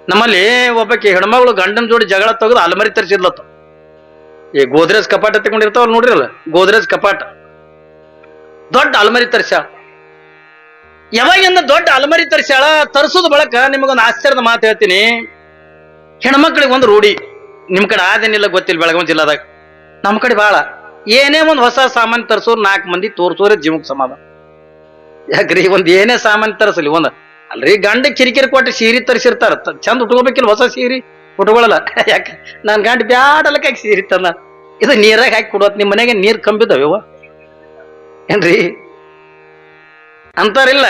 ನಮ್ಮಲ್ಲಿ ಒಬ್ಬಕ್ಕೆ ಹೆಣ್ಮಗಳು ಗಂಡನ ಜೋಡಿ ಜಗಳ ತೆಗೆದು ಅಲ್ಮರಿ ತರಿಸಿದ್ಲತ್ತ. ಈ ಗೋದ್ರೇಜ್ ಕಪಾಟ ತಗೊಂಡಿರ್ತಾವ ನೋಡ್ರಿಲ್ಲ, ಗೋದ್ರೇಜ್ ಕಪಾಟ ದೊಡ್ಡ ಅಲ್ಮರಿ ತರಿಸ್ಯಾಳ. ಯಾವಾಗಿಂದ ದೊಡ್ಡ ಅಲ್ಮರಿ ತರಿಸ್ಯಾಳ, ತರಿಸೋದ್ ಬಳಕ ನಿಮಗೊಂದು ಆಶ್ಚರ್ಯದ ಮಾತು ಹೇಳ್ತೀನಿ. ಹೆಣ್ಮಕ್ಳಿಗೆ ಒಂದು ರೂಢಿ, ನಿಮ್ ಕಡೆ ಆದೇನಿಲ್ಲ ಗೊತ್ತಿಲ್ಲ, ಬೆಳಗಾವಿ ಜಿಲ್ಲಾದಾಗ ನಮ್ ಕಡೆ ಬಾಳ ಏನೇ ಒಂದ್ ಹೊಸ ಸಾಮಾನು ತರಿಸೋರು 4 ಮಂದಿ ತೋರ್ಸೋರೆ ಜೀವಕ್ಕೆ ಸಮಾಧಾನ. ಯಾಕ್ರಿ ಒಂದ್ ಏನೇ ಸಾಮಾನು ತರಿಸಲಿ ಒಂದ್ ಅಲ್ರಿ, ಗಂಡ ಕಿರಿಕಿರಿ ಕೊಟ್ಟು ಸೀರೆ ತರಿಸಿರ್ತಾರ, ಚಂದ ಉಟ್ಕೋಬೇಕಿಲ್ಲ, ಹೊಸ ಸೀರೆ ಉಟ್ಕೊಳ್ಳಲ್ಲ. ಯಾಕ ನಾನ್ ಗಂಡ ಬ್ಯಾಡಲಕ್ಕಾಗಿ ಸೀರೆ ತಂದ, ಇದು ನೀರಾಗ ಹಾಕಿ ಕೊಡೋತ್, ನಿಮ್ ಮನೆಗೆ ನೀರ್ ಕಂಬಿದಾವ ಏನ್ರಿ ಅಂತಾರಿಲ್ಲ.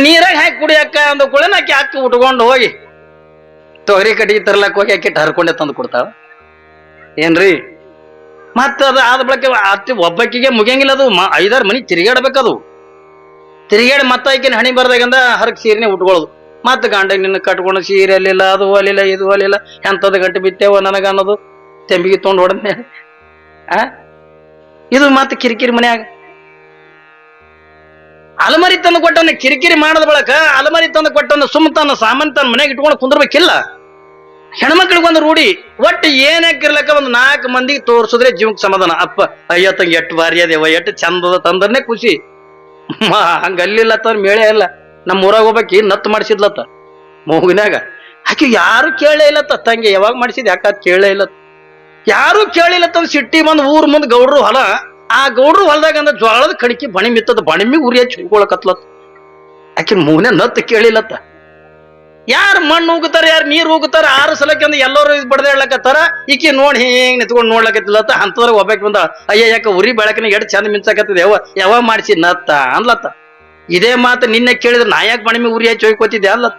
ನೀರಾಗ ಹಾಕಿ ಕುಡಿಯಕ್ಕ ಅಂದ ಕೂಡ ಆಕಿ ಹಾಕಿ ಉಟ್ಕೊಂಡು ಹೋಗಿ ತೊಗರಿ ಕಟ್ಟಿಗೆ ತರ್ಲಕ್ ಹೋಗಿ ಆಕಿ ಹರ್ಕೊಂಡೆ ತಂದು ಕೊಡ್ತಾವ ಏನ್ರಿ. ಮತ್ತ ಅದು ಆದ ಬಳಕೆ ಅತ್ತಿ ಒಬ್ಬಕ್ಕಿಗೆ ಮುಗಿಯಂಗಿಲ್ಲ, ಅದು 5-6 ಮನಿ ತಿರುಗಾಡ್ಬೇಕದು. ತಿರುಗಾಡಿ ಮತ್ತ ಆಕಿನ ಹಣಿ ಬರ್ದಾಗಂದ ಹರಕ್ ಸೀರೆನೆ ಉಟ್ಕೊಳ್ಳೋದು. ಮತ್ತ ಗಂಡ ನಿನ್ನ ಕಟ್ಕೊಂಡು ಸೀರೆ ಅಲ್ಲಿಲ್ಲ, ಅದು ಅಲ್ಲಿಲ್ಲ, ಇದು ಅಲ್ಲಿಲ್ಲ, ಎಂತದ ಗಂಟೆ ಬಿತ್ತೇವ ನನಗ ಅನ್ನೋದು ತೆಂಬಿಗೆ ತೊಗೊಂಡು ಹೊಡೆದ್ನೆ. ಇದು ಮತ್ತ ಕಿರಿಕಿರಿ ಮನ್ಯಾಗ ಅಲಮರಿ ತಂದು ಕೊಟ್ಟವನ್ನ ಕಿರಿಕಿರಿ ಮಾಡದ ಬಳಕ ಅಲಮರಿ ತಂದು ಕೊಟ್ಟವನ್ನ ಸುಮ್ಮ ತನ್ನ ಸಾಮಾನ್ ತನ್ನ ಮನೆಗೆ ಇಟ್ಕೊಂಡು ಕುಂದ್ರಬೇಕಿಲ್ಲ. ಹೆಣ್ಮಕ್ಳಿಗೊಂದು ರೂಢಿ, ಒಟ್ಟು ಏನಾಕಿರ್ಲಕ್ಕ ಒಂದು 4 ಮಂದಿಗೆ ತೋರ್ಸಿದ್ರೆ ಜೀವಕ್ಕೆ ಸಮಾಧಾನ. ಅಪ್ಪ ಅಯ್ಯ ತಂಗ ಎಟ್ಟು ಭಾರಿ ಅದೇವ, ಎಟ್ಟು ಚಂದದ ತಂದರ್ನೆ ಖುಷಿ. ಹಂಗ ಅಲ್ಲಿಲ್ಲತ್ತ ಮೇಳೆ ಇಲ್ಲ. ನಮ್ಮ ಊರಾಗ ಹೋಗ್ಬೇಕಿ ನತ್ ಮಾಡಿಸಿದ್ಲತ್ತ ಮೂಗಿನಾಗ, ಆಕೆ ಯಾರು ಕೇಳೇ ಇಲ್ಲತ್ತ. ತಂಗಿ ಯಾವಾಗ ಮಾಡಿಸಿದ್ ಯಾಕ ಕೇಳೇ ಇಲ್ಲತ್ತ, ಯಾರು ಕೇಳಿಲ್ಲತ್ತ. ಸಿಟ್ಟಿ ಬಂದ್ ಊರ್ ಮುಂದ್ ಗೌಡ್ರು ಹೊಲ, ಆ ಗೌಡ್ರು ಹೊಲದಾಗ ಅಂದ್ರ ಜ್ವಾಳದ ಕಣಿಕೆ ಬಣಿ ಮಿತ್ತದ, ಬಣಿಮಿಗ್ ಉರಿ ಹಚ್ಚಿ ಹುಡ್ಕೊಳಕತ್ಲತ್ತ. ಆಕೆ ಮೂಗ್ನೆ ನತ್ ಕೇಳಿಲ್ಲತ್ತ. ಯಾರು ಮಣ್ಣು ಹೋಗುತ್ತಾರ, ಯಾರು ನೀರು ಹೋಗುತ್ತಾರ, 6 ಸಲಕ್ಕೆ ಅಂದ ಎಲ್ಲರೂ ಬಡ್ದ ಹೇಳಕತ್ತಾರ. ಈಕಿ ನೋಡಿ ಹಿಂಗ್ ನಿಂತ್ಕೊಂಡು ನೋಡ್ಲಕತ್ತಿಲ್ಲತ್ತ. ಅಂತವ್ರ ಒಬ್ಬಾಕಿ ಬಂದ, ಅಯ್ಯ ಯಾಕ ಉರಿ ಬೆಳಕಿನ ಎಡ್ ಚಂದ ಮಿಂಚಾಕತ್ತದ, ಯಾವ ಮಾಡಿಸಿ ನತ್ತ ಅನ್ಲತ್ತ. ಇದೇ ಮಾತು ನಿನ್ನೆ ಕೇಳಿದ್ರೆ ನಾ ಯಾಕೆ ಬಣಿಮಿ ಉರಿ ಹಚ್ಚಿ ಹೋಯ್ಕೋತಿದ್ದೆ ಅಲ್ಲತ್ತ.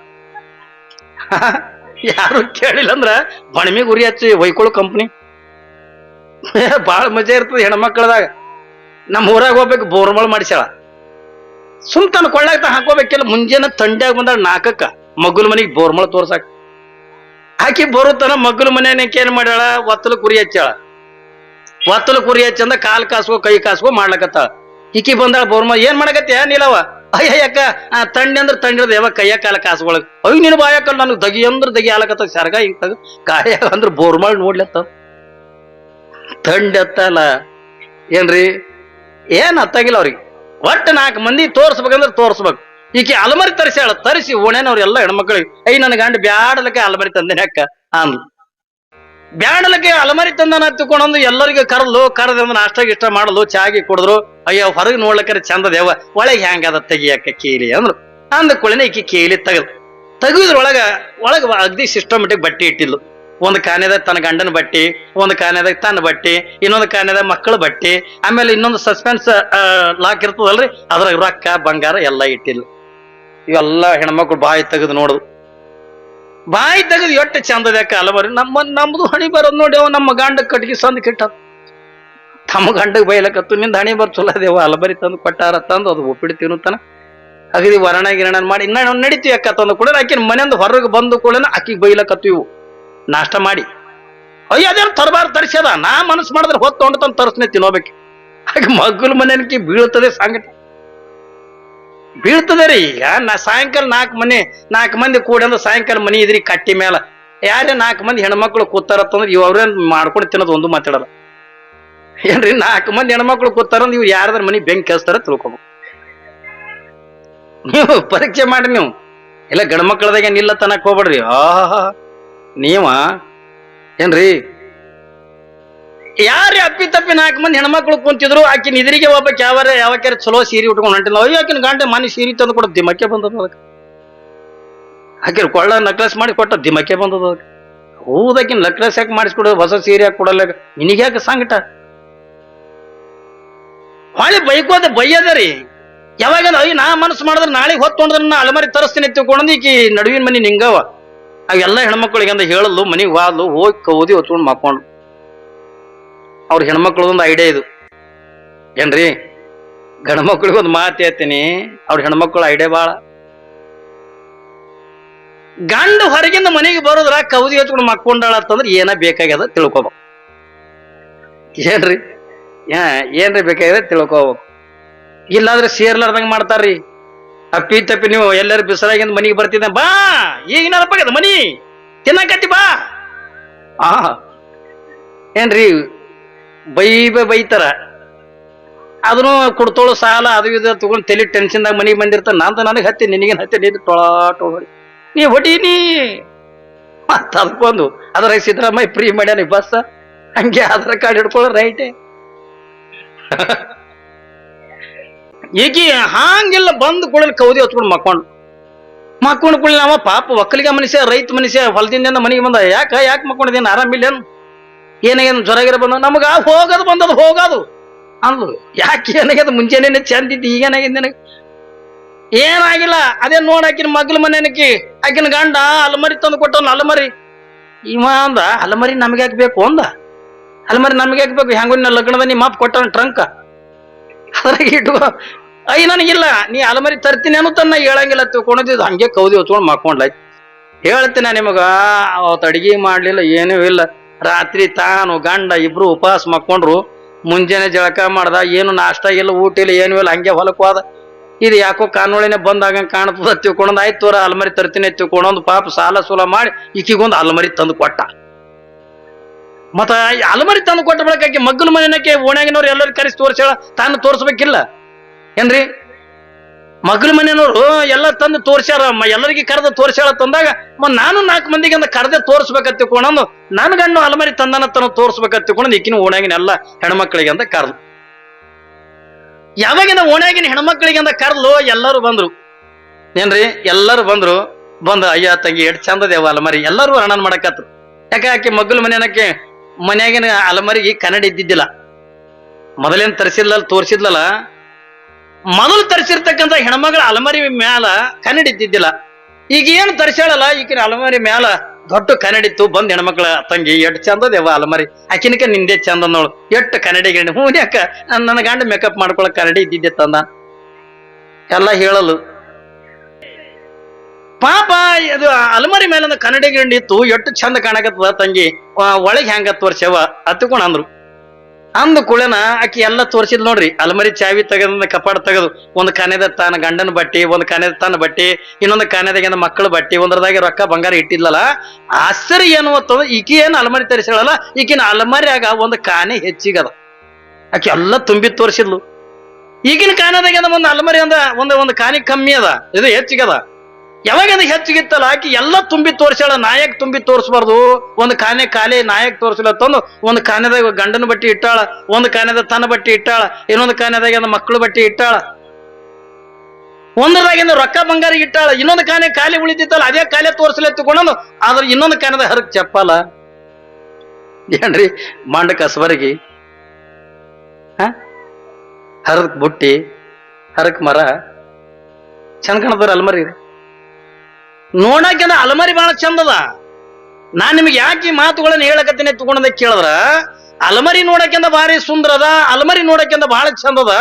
ಯಾರು ಕೇಳಿಲ್ಲ ಅಂದ್ರ ಬಣಿಮಿಗ್ ಉರಿ ಹಚ್ಚಿ ಒಯ್ಕೊಳ್ಳೋ ಕಂಪ್ನಿ ಬಾಳ ಮಜಾ ಇರ್ತದೆ ಹೆಣ್ಮಕ್ಳದಾಗ. ನಮ್ಮ ಊರಾಗ ಹೋಗ್ಬೇಕು ಬೋರ್ಮಳ್ ಮಾಡಿಸ್ಯಾಳ, ಸುಮ್ತಾನ ಕೊಳ್ಳಾಗ್ತಾ ಹಾಕೋಬೇಕಿಲ್ಲ. ಮುಂಜಾನೆ ತಂಡ್ಯಾಗ ಬಂದಾಗ 4ಕ್ಕ ಮಗ್ಗುಲ್ ಮನಿಗೆ ಬೋರ್ಮಳ ತೋರ್ಸಾಕ ಆಕಿ ಬರುತ್ತಾನ. ಮಗ್ಗುಲ್ ಮನೆಯಕ್ಕೆ ಏನ್ ಮಾಡ್ಯಾಳ, ಒತ್ತಲು ಕುರಿ ಹಚ್ಚಾಳ. ಒತ್ತಲು ಕುರಿ ಹಚ್ಚಂದ ಕಾಲ್ ಕಾಸ್ಕೋ ಕೈ ಕಾಸ್ಕೋ ಮಾಡ್ಲಕತ್ತಾಳ. ಈಕಿ ಬಂದಾಳ ಬೋರ್ಮಳ, ಏನ್ ಮಾಡಕತ್ತೀಯ ನೀಲವ? ಅಯ್ಯ ಯಾಕ ತಂಡಿ ಅಂದ್ರ ತಂಡಿರದ ಯಾವ ಕೈಯ ಕಾಲ ಕಾಸ್ಕೊಳಕ್. ಅಯ್ಯ ನೀನು ಬಾಯಕಲ್ ನನಗ್ ದಗಿ ಅಂದ್ರ ದಗಿ ಆಲಕತ್ತ ಸರ್ಗ ಹಿಂಗ್ ತಗ ಗಾಯ ಅಂದ್ರ ಬೋರ್ಮಳ್ ನೋಡ್ಲತ್ತ ತಂಡಿ ಅತ್ತಲ್ಲ ಏನ್ರಿ. ಏನ್ ಅತ್ತಾಗಿಲ್ಲ ಅವ್ರಿಗೆ. ಒಟ್ಟು 4 ಮಂದಿ ತೋರ್ಸ್ಬೇಕಂದ್ರ ತೋರ್ಸ್ಬೇಕು. ಈಕಿ ಅಲಮರಿ ತರಿಸ್ಯಾಳ, ತರಿಸಿ ಓಣೇನವ್ರೆಲ್ಲ ಹೆಣ್ಮಕ್ಳಿಗೆ ಅಯ್ಯ ನನ್ನ ಗಂಡ ಬ್ಯಾಡಲಕ್ಕೆ ಅಲಮರಿ ತಂದೇನೆ ಅಕ್ಕ ಅಂದ್. ಬ್ಯಾಡಲಕ್ಕೆ ಅಲಮರಿ ತಂದನ ಹತ್ತಿಕೊಂಡಂದು ಎಲ್ಲರಿಗೂ ಕರೆದ ನಾಷ್ಟ ಗಿಷ್ಟ ಮಾಡಲು ಚಾಗಿ ಕುಡಿದ್ರು. ಅಯ್ಯ ಹೊರಗೆ ನೋಡ್ಲಕ್ಕಾರ ಚಂದ ದೇವ, ಒಳಗೆ ಹೆಂಗದ ತೆಗಿಯಕ್ಕ ಕೀಲಿ ಅಂದ್ರು. ಅಂದ ಕುಳಿನ ಈಕಿ ಕೀಲಿ ತೆಗಿದ್ರೊಳಗ ಅಗ್ದಿ ಸಿಸ್ಟಮೆಟಿಕ್ ಬಟ್ಟೆ ಇಟ್ಟಿದ್ಲು. ಒಂದು ಕಾನೆದಾಗ ತನ್ನ ಗಂಡನ ಬಟ್ಟಿ, ಒಂದು ಕಾನೆದಾಗ ತನ್ನ ಬಟ್ಟಿ, ಇನ್ನೊಂದು ಕಾನೆದಾಗ ಮಕ್ಕಳ ಬಟ್ಟಿ, ಆಮೇಲೆ ಇನ್ನೊಂದು ಸಸ್ಪೆನ್ಸ್ ಲಾಕ್ ಇರ್ತದಲ್ರಿ ಅದ್ರಾಗ ರೊಕ್ಕ ಬಂಗಾರ ಎಲ್ಲ ಇಟ್ಟಿಲ್ಲ. ಇವೆಲ್ಲ ಹೆಣ್ಮಕ್ಳು ಬಾಯಿ ತೆಗೆದು ನೋಡುದು. ಬಾಯಿ ತೆಗೆದು ಎಷ್ಟು ಚಂದದ್ಯಾಕ ಅಲಮರಿ. ನಮ್ದು ಹಣಿ ಬರೋದ್ ನೋಡಿ, ಅವ ನಮ್ಮ ಗಂಡ ಕಟ್ಟಿಗೆ ಸಂದ್ ಕಿಟ್ಟ ತಮ್ಮ ಗಂಡಗ್ ಬೈಲಕತ್ತು, ನಿಂದ ಹಣಿ ಬರ್ ಚಲೋ ದೇವ ಅಲಮರಿ ತಂದು ಕೊಟ್ಟಾರ ತಂದು ಅದು ಒಪ್ಪಿಟ್ಟು ತಿನ್ನುತ್ತಾನ. ಅಗದಿ ವರ್ಣ ಗಿರಣ ಮಾಡಿ ಇನ್ನ ನಡೀತೀವಿ ಅಕ್ಕ ತಂದು ಕೂಡ ಆಕಿನ ಮನೆಯಿಂದ ಹೊರಗೆ ಬಂದು ಕೂಡ ಆಕಿಗೆ ಬೈಲಕತ್ತು. ಇವು ನಾಷ್ಟ ಮಾಡಿ ಅಯ್ಯ ಅದೇನು ತರಬಾರ ತರಿಸ್ಯದ, ನಾ ಮನಸ್ಸು ಮಾಡಿದ್ರೆ ಹೊತ್ತು ತಂದು ತರಿಸ್ನೆ ತಿನ್ನೋಬೇಕು. ಹಾಗೆ ಮಗ್ಗುಲ್ ಮನೆಯನ್ಕಿ ಬೀಳ್ತದೆ ಸಂಗಟ ಬೀಳ್ತದೆ ರೀ. ಈಗ ಸಾಯಂಕಾಲ 4 ಮಂದಿ ಕೂಡಿ ಅಂದ್ರೆ ಸಾಯಂಕಾಲ ಮನಿ ಇದ್ರಿ ಕಟ್ಟಿ ಮೇಲ ಯಾರೇ 4 ಮಂದಿ ಹೆಣ್ಮಕ್ಳು ಕೂತಾರತ್ತಂದ್ರೆ ಇವ್ ಅವ್ರೇನ್ ಮಾಡ್ಕೊಂಡು ತಿನ್ನೋದು ಒಂದು ಮಾತಾಡಲ್ಲ ಏನ್ರಿ. 4 ಮಂದಿ ಹೆಣ್ಮಕ್ಳು ಕೂತಾರಂದ್ರೆ ಇವ್ ಯಾರದ್ರ ಮನಿ ಬೆಂಕಿ ಹಚ್ತಾರ ತಿಳ್ಕೊಬೇಕು. ನೀವು ಪರೀಕ್ಷೆ ಮಾಡಿ ನೀವು ಇಲ್ಲ ಗಂಡ್ಮಕ್ಳದಾಗ ಏನಿಲ್ಲ ತನಕ ಹೋಗ್ಬೇಡ್ರಿ. ನೀವ ಏನ್ರಿ ಯಾರೇ ಅಪ್ಪಿ ತಪ್ಪಿ 4 ಮಂದಿ ಹೆಣ್ಮಕ್ಳು ಕುಂತಿದ್ರು. ಆಕಿನ ಇದ್ರಿಗೆ ಒಬ್ಬಕ್ಕೆ ಯಾವಕ್ಯಾರ ಚಲೋ ಸೀರೆ ಉಟ್ಕೊಂಡು ಹೊಂಟಿಲ್ಲ. ಅಯ್ಯೋ ಆಕಿನ ಗಂಟೆ ಮನೆ ಸೀರೆ ತಂದು ಕೊಡ ದಿಮಕ್ಕೆ ಬಂದದ ಅದಕ್ಕೆ. ಆಕಿನ ಕೊಳ್ಳ ನಕ್ಲೆಸ್ ಮಾಡಿ ಕೊಟ್ಟ ದಿಮಕ್ಕೆ ಬಂದದ ಅದಕ್ಕೆ. ಹೌದಾಕಿನ ನಕ್ಲೆಸ್ ಯಾಕೆ ಮಾಡಿಸ್ಕೊಡೋದು, ಹೊಸ ಸೀರೆ ಯಾಕೆ ಕೊಡಲ್ಲ ನಿನಗೆ ಯಾಕೆ ಸಂಕಟ? ಹೊಳೆ ಬೈಕೋದ ಬೈಯದ ರೀ. ಯಾವಾಗ ಅಯ್ಯ ನಾ ಮನಸ್ಸು ಮಾಡಿದ್ರೆ ನಾಳೆ ಹೊತ್ತೊಂಡ್ರ ನಾ ಅಲಮರಿ ತರಿಸ್ತೀನಿ ತಿಳ್ಕೊಂಡು ಈಕಿ ನಡುವಿನ ಮನಿ ನಿಂಗವ. ಅವೆಲ್ಲ ಹೆಣ್ಮಕ್ಳಿಗೆ ಅಂದ ಹೇಳಲು ಮನಿಗೆ ವಾದ್ಲು ಹೋಗಿ ಕೌದಿ ಹೊತ್ಕೊಂಡು ಮಕ್ಕೊಂಡು. ಅವ್ರ ಹೆಣ್ಮಕ್ಳದೊಂದು ಐಡಿಯಾ ಇದು ಏನ್ರಿ. ಗಂಡ್ಮಕ್ಳಿಗೆ ಒಂದು ಮಾತು ಹೇಳ್ತೀನಿ, ಅವ್ರ ಹೆಣ್ಮಕ್ಳು ಐಡಿಯಾ ಬಾಳ. ಗಂಡು ಹೊರಗಿಂದ ಮನೆಗೆ ಬರೋದ್ರ ಕೌದಿ ಹಚ್ಕೊಂಡು ಮಕ್ಕೊಂಡಾಳ ಅಂತಂದ್ರೆ ಏನ ಬೇಕಾಗ್ಯದ ತಿಳ್ಕೊಬೇಕು ಏನ್ರಿ. ಏನ್ರಿ ಬೇಕಾಗಿದೆ ತಿಳ್ಕೊಬೇಕು. ಇಲ್ಲಾಂದ್ರೆ ಸೇರ್ಲಾರ್ದಂಗ ಮಾಡ್ತಾರ್ರಿ. ಅಪ್ಪಿ ತಪ್ಪಿ ನೀವು ಎಲ್ಲರೂ ಬಿಸಿಲಾಗಿಂದ ಮನಿಗೆ ಬರ್ತಿದ್ದೆ ಬಾ ಈಗ ನೆನಪಾಗ್ಯದ ಮನಿ ತಿನ್ನಕತ್ತಿ ಬಾ ಆ ಏನ್ರಿ ಬೈತಾರ ಅದನ್ನು ಕೊಡ್ತೋಳು ಸಾಲ ಅದು ಇದು ತಗೊಂಡು ತಲೆ ಟೆನ್ಷನ್ದಾಗ ಮನಿಗೆ ಬಂದಿರ್ತಾನ ನಂದು ನನಗೆ ಹತ್ತಿ ನಿನಗೇನು ಹತ್ತಿ ನೀನು ಟೊಳಾಟೊಳಿ ನೀ ಹೊಡೀನಿ ಮತ್ತ ಅದಕ್ಕೊಂದು ಅದ್ರ ಸಿದ್ದರಾಮಯ್ಯ ಫ್ರೀ ಮಾಡ್ಯಾನ ಬಸ್ ಹಂಗೆ ಆಧಾರ್ ಕಾರ್ಡ್ ಹಿಡ್ಕೊಳ್ಳೋ ರೈಟೇ ಈಗಿ ಹಾಂಗೆಲ್ಲ ಬಂದು ಕೂಡಲಿ ಕೌದಿ ಹೊತ್ಕೊಂಡು ಮಕ್ಕೊಂಡು ಕೂಡಲಿ ನಾವ ಪಾಪ ಒಕ್ಕಲಿಗೆ ಮನುಷ್ಯ ರೈತ ಮನುಷ್ಯ ಹೊಲದಿಂದ ಮನೆಗೆ ಬಂದ ಯಾಕೆ ಮಕ್ಕೊಂಡಿದ್ದೇನು ಆರಾಮಿಲ್ಲೇನು ಏನಾಗ್ಯದ ಜ್ವರಗಿರ ಬಂದ ನಮಗ ಹೋಗೋದು ಬಂದದು ಹೋಗೋದು ಅಂದ್ಲು ಯಾಕೆ ಏನಾಗ್ಯದ ಮುಂಚೆನೇ ಚಂದಿದ್ದು ಈಗೇನಾಗ್ಯದ ನನಗೆ ಏನಾಗಿಲ್ಲ ಅದೇ ನೋಡಾಕಿನ ಮಗ್ಲ ಮನೆನಕಿ ಆಕಿನ ಗಂಡ ಅಲಮರಿ ತಂದು ಕೊಟ್ಟವನು ಅಲಮರಿ ಇವ ಅಂದ ಅಲಮರಿ ನಮ್ಗೆ ಹಾಕ್ಬೇಕು ಅಂದ ಅಲಮರಿ ನಮ್ಗೆ ಹಾಕ್ಬೇಕು ಹೆಂಗ ಲಗ್ನದ ನಿಮ್ಮ ಮಾಪ್ ಕೊಟ್ಟವನ್ ಟ್ರಂಕ್ ಅದ್ರಾಗ ಇಟ್ಕೋ ಅಯ್ಯ ನನಗಿಲ್ಲ ನೀ ಅಲಮರಿ ತರ್ತೀನಿ ಅನ್ನೋತನ್ನ ಹೇಳಂಗಿಲ್ಲ ತಿಳ್ಕೊಂಡಿದ್ದು ಹಂಗೆ ಕೌದಿ ಹೊತ್ಕೊಂಡು ಮಕ್ಕೊಂಡ್ಲಾಯ್ತು ಹೇಳ್ತೀನಿ ನಿಮಗ ಅವತ್ತು ಅಡಿಗೆ ಮಾಡ್ಲಿಲ್ಲ ಏನೂ ಇಲ್ಲ ರಾತ್ರಿ ತಾನು ಗಂಡ ಇಬ್ರು ಉಪವಾಸ ಮಕ್ಕೊಂಡ್ರು ಮುಂಜಾನೆ ಜಳಕ ಮಾಡ್ದ ಏನು ನಾಷ್ಟ ಇಲ್ಲ ಊಟ ಇಲ್ಲ ಏನೂ ಇಲ್ಲ ಹಂಗೆ ಹೊಲಕ್ಕೆ ಹೋದ ಇದು ಯಾಕೋ ಕಾನೂಳಿನೇ ಬಂದಾಗ ಕಾಣ್ತದ ತಿಳ್ಕೊಂಡ್ ಆಯ್ತು ತೋರ ಅಲ್ಮರಿ ತರ್ತೀನಿ ತಿಳ್ಕೊಂಡೊಂದು ಪಾಪ ಸಾಲ ಸೂಲ ಮಾಡಿ ಈಕಿಗೊಂದು ಅಲ್ಮರಿ ತಂದು ಕೊಟ್ಟ ಮತ್ತ ಅಲ್ಮರಿ ತಂದು ಕೊಟ್ಟ ಬಳಕಿ ಮಗ್ಗಲ ಮನೆನಕ್ಕೆ ಓಣ್ಯಾಗಿನವ್ರು ಎಲ್ಲರೂ ಕರೆಸಿ ತೋರ್ಸೇಳ ತಾನು ತೋರ್ಸ್ಬೇಕಿಲ್ಲ ಏನ್ರಿ ಮಗ್ಲ ಮನೆಯವರು ಎಲ್ಲ ತಂದು ತೋರ್ಸ್ಯಾರ ಎಲ್ಲರಿಗೆ ಕರೆದ ತೋರ್ಸ್ಯಾಳ ತಂದಾಗ ನಾನು 4 ಮಂದಿಗೆ ಅಂದ ಕರೆದೆ ತೋರ್ಸ್ಬೇಕಂತ ತಿಳ್ಕೊಂಡು ನನ್ ಗಂಡು ಅಲ್ಮರಿ ತಂದನ ತನ್ನ ತೋರ್ಸ್ಬೇಕಂತ ತಿಳ್ಕೊಂಡು ಈಕಿನ ಓಣ್ಯಾಗಿನ ಎಲ್ಲ ಹೆಣ್ಮಕ್ಳಿಗೆ ಅಂತ ಕರೆದು ಯಾವಾಗಿನ ಓಣ್ಯಾಗಿನ ಹೆಣ್ಮಕ್ಳಿಗೆ ಅಂತ ಕರೆದ್ಲು ಎಲ್ಲರೂ ಬಂದ್ರು ಏನ್ರಿ ಎಲ್ಲರೂ ಬಂದು ಅಯ್ಯ ತಂಗಿ ಎಷ್ಟ್ ಚಂದದೇವ ಅಲಮರಿ ಎಲ್ಲರೂ ಹಣ್ಣನ್ ಮಾಡಕತ್ರು ಯಾಕೆ ಆಕೆ ಮಗ್ಗಲ ಮನೆಯನಕ್ಕೆ ಮನ್ಯಾಗಿನ ಅಲಮರಿಗೆ ಕನ್ನಡ ಇದ್ದಿದ್ದಿಲ್ಲ ಮೊದಲೇನ್ ತರಿಸಿದ್ಲಲ್ಲ ತೋರ್ಸಿದ್ಲಲ್ಲ ಮೊದಲು ತರಿಸಿರ್ತಕ್ಕಂಥ ಹೆಣ್ಮಗಳ ಅಲಮರಿ ಮ್ಯಾಲ ಕನ್ನಡ ಇದ್ದಿದ್ದಿಲ್ಲ ಈಗ ಏನು ತರಿಸ್ಯಾಳಲ್ಲ ಈಗಿನ ಅಲಮರಿ ಮ್ಯಾಲ ದೊಡ್ಡ ಕನ್ನಡಿತ್ತು ಬಂದ್ ಹೆಣ್ಮಕ್ಳ ತಂಗಿ ಎಷ್ಟ್ ಚಂದದೇವ ಅಲಮರಿ ಆಕಿನಕ ನಿಂದೆ ಚಂದ ನೋಡು ಎಟ್ಟು ಕನ್ನಡಿ ಗಿರಣಿ ಹೂನ್ಯಾಕ ನನ್ನ ಗಂಡ ಮೇಕಪ್ ಮಾಡ್ಕೊಳಕ್ ಕನ್ನಡಿ ಇದ್ದಿದ್ದೆ ತಂದ ಎಲ್ಲ ಹೇಳಲು ಪಾಪ ಅದು ಅಲಮರಿ ಮೇಲೊಂದು ಕನ್ನಡಿ ಗಿರಣಿ ಇತ್ತು ಎಷ್ಟು ಚಂದ ಕಾಣಕತ್ತದ ತಂಗಿ ಒಳಗೆ ಹೆಂಗ ತೋರ್ಸ್ಯವ ಹತ್ಕೊಂಡ್ ಅಂದ್ರು ಅಂದ ಕುಳೆನ ಆಕಿ ಎಲ್ಲ ತೋರ್ಸಿದ್ ನೋಡ್ರಿ ಅಲಮರಿ ಚಾವಿ ತೆಗದ ಕಪಾಡ ತೆಗೆದು ಒಂದು ಕಾನೆದ ತಾನ ಗಂಡನ ಬಟ್ಟಿ ಒಂದು ಕಾನೆದ ತನ್ನ ಬಟ್ಟಿ ಇನ್ನೊಂದು ಕಾನೆದಾಗ ಮಕ್ಕಳ ಬಟ್ಟಿ ಒಂದ್ರದಾಗ ರೊಕ್ಕ ಬಂಗಾರ ಇಟ್ಟಿದ್ಲಲ್ಲ ಆಶ್ಚರ್ಯ ಏನು ಅಂತಂದ್ರೆ ಈಕಿ ಏನು ಅಲಮರಿ ತರಿಸಳಲ್ಲ ಈಕಿನ ಅಲಮರಿಯಾಗ ಒಂದು ಕಾನೆ ಹೆಚ್ಚಿಗದ ಆಕಿ ಎಲ್ಲ ತುಂಬಿ ತೋರಿಸಿದ್ಲು ಈಗಿನ ಕಾನೆದಾಗ ಒಂದು ಅಲಮರಿ ಅಂದ ಒಂದು ಕಾನಿ ಕಮ್ಮಿ ಅದ ಇದು ಹೆಚ್ಚಿಗದ ಯಾವಾಗ ಹೆಚ್ಚಿಗಿತ್ತಲ್ಲ ಆಕಿ ಎಲ್ಲ ತುಂಬಿ ತೋರ್ಸ್ಯಾಳ ನಾಯಕ್ ತುಂಬಿ ತೋರ್ಸ್ಬಾರ್ದು ಒಂದು ಕಾನೆ ಖಾಲಿ ನಾಯಕ್ ತೋರ್ಸಿಲ್ಲ ತಂದು ಒಂದು ಕಾನೆದಾಗ ಗಂಡನ ಬಟ್ಟಿ ಇಟ್ಟಾಳ ಒಂದು ಕಾನೆದ ತನ್ನ ಬಟ್ಟಿ ಇಟ್ಟಾಳ ಇನ್ನೊಂದು ಕಾನೆದಾಗ ಮಕ್ಕಳ ಬಟ್ಟಿ ಇಟ್ಟಾಳ ಒಂದ್ರದಾಗಿಂದ ರೊಕ್ಕ ಬಂಗಾರ ಇಟ್ಟಾಳ ಇನ್ನೊಂದು ಕಾನೆ ಖಾಲಿ ಉಳಿದಿತ್ತಲ್ಲ ಅದೇ ಖಾಲಿ ತೋರ್ಸಲ ತಗೊಂಡು ಆದ್ರೆ ಇನ್ನೊಂದು ಕಾನೆದ ಹರಕ್ ಚಪ್ಪಲ ಏನ್ರಿ ಮಂಡ ಕಸಬರಗಿ ಹರಕ್ ಬುಟ್ಟಿ ಹರಕ್ ಮರ ಚಂದ ಕಾಣದವ್ರ ಅಲ್ಮರಿ ನೋಡಕ್ಕೆ ಅಲಮರಿ ಬಹಳ ಚಂದದ ನಾನ್ ನಿಮ್ಗೆ ಯಾಕೆ ಈ ಮಾತುಗಳನ್ನ ಹೇಳಕತ್ತೀನಿ ತಗೊಂಡ ಕೇಳಿದ್ರ ಅಲಮರಿ ನೋಡಕ್ಕಿಂತ ಭಾರಿ ಸುಂದರದ ಅಲಮರಿ ನೋಡಕ್ಕಿಂತ ಬಹಳ ಚಂದದ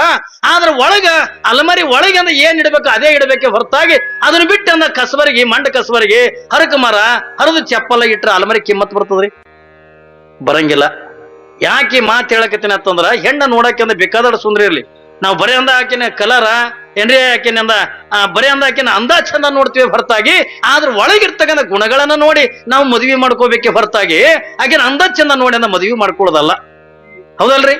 ಆದ್ರ ಒಳಗ ಅಲಮರಿ ಒಳಗಿಂದ ಏನ್ ಇಡ್ಬೇಕು ಅದೇ ಇಡಬೇಕೆ ಹೊರತಾಗಿ ಅದನ್ನ ಬಿಟ್ಟು ಅಂದ ಕಸಬರಿಗೆ ಮಂಡ ಕಸಬರಿಗೆ ಹರಕ ಮರ ಹರಿದು ಚಪ್ಪಲ ಇಟ್ರ ಅಲಮರಿ ಕಿಮ್ಮತ್ ಬರ್ತದ್ರಿ ಬರಂಗಿಲ್ಲ ಯಾಕೆ ಮಾತು ಹೇಳಕತ್ತೀನಿ ಅಂತಂದ್ರ ಹೆಣ್ಣ ನೋಡಕ್ಕಿಂತ ಬೇಕಾದಡ ಸುಂದರ ಇರ್ಲಿ ನಾವು ಬರೀ ಅಂದ ಆಕಿನ ಕಲರ ಏನ್ರಿ ಆಕಿನಿಂದ ಬರೀ ಅಂದ ಆಕಿನ ಅಂದ ಚಂದ ನೋಡ್ತೀವಿ ಹೊರತಾಗಿ ಆದ್ರ ಒಳಗಿರ್ತಕ್ಕಂಥ ಗುಣಗಳನ್ನ ನೋಡಿ ನಾವು ಮದುವೆ ಮಾಡ್ಕೋಬೇಕೆ ಹೊರತಾಗಿ ಆಕಿನ ಅಂದ ಚಂದ ನೋಡಿ ಅಂದ ಮದುವೆ ಮಾಡ್ಕೊಳ್ಳೋದಲ್ಲ ಹೌದಲ್ರಿ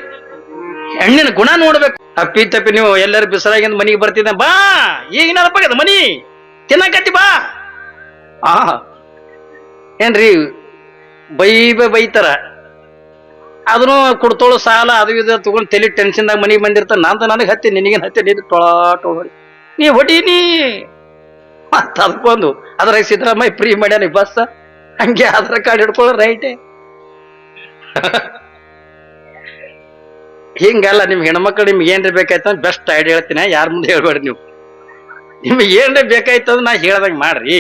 ಹೆಣ್ಣಿನ ಗುಣ ನೋಡ್ಬೇಕು ಅಪ್ಪಿ ತಪ್ಪಿ ನೀವು ಎಲ್ಲರೂ ಬಿಸಿಲಾಗಿಂದ ಮನಿಗೆ ಬರ್ತಿದ್ದೆ ಬಾ ಈಗ ನೆನಪಾಗ್ಯದ ಮನಿ ತಿನ್ನಕತ್ತಿ ಬಾ ಏನ್ರಿ ಬೈತಾರ ಅದನ್ನು ಕೊಡ್ತೋಳು ಸಾಲ ಅದು ಇದು ತಗೊಂಡು ತಲೆ ಟೆನ್ಷನ್ದಾಗ ಮನಿಗೆ ಬಂದಿರ್ತಾನ ನಂದು ನನಗೆ ಹತ್ತಿ ನಿನಗೇನು ಹತ್ತಿ ನೀನು ಟೊಳಾಟೊಳಿ ನೀ ಹೊಡೀನಿ ಮತ್ತ ಅದಕ್ಕೊಂದು ಅದ್ರಾಗ ಸಿದ್ದರಾಮಯ್ಯ ಫ್ರೀ ಮಾಡ್ಯಾನ ಬಸ್ ಹಂಗೆ ಆಧಾರ್ ಕಾರ್ಡ್ ಹಿಡ್ಕೊಳ್ಳೋ ರೈಟೇ ಹಿಂಗಲ್ಲ ನಿಮ್ ಹೆಣ್ಮಕ್ಳು ನಿಮ್ಗೆ ಏನ್ರಿ ಬೇಕಾಯ್ತು ಬೆಸ್ಟ್ ಐಡಿಯಾ ಹೇಳ್ತೀನಿ ಯಾರ ಮುಂದೆ ಹೇಳ್ಬೇಡ್ರಿ ನೀವು ನಿಮ್ಗೆ ಏನ್ರಿ ಬೇಕಾಯ್ತು ನಾ ಹೇಳ್ದಂಗೆ ಮಾಡ್ರಿ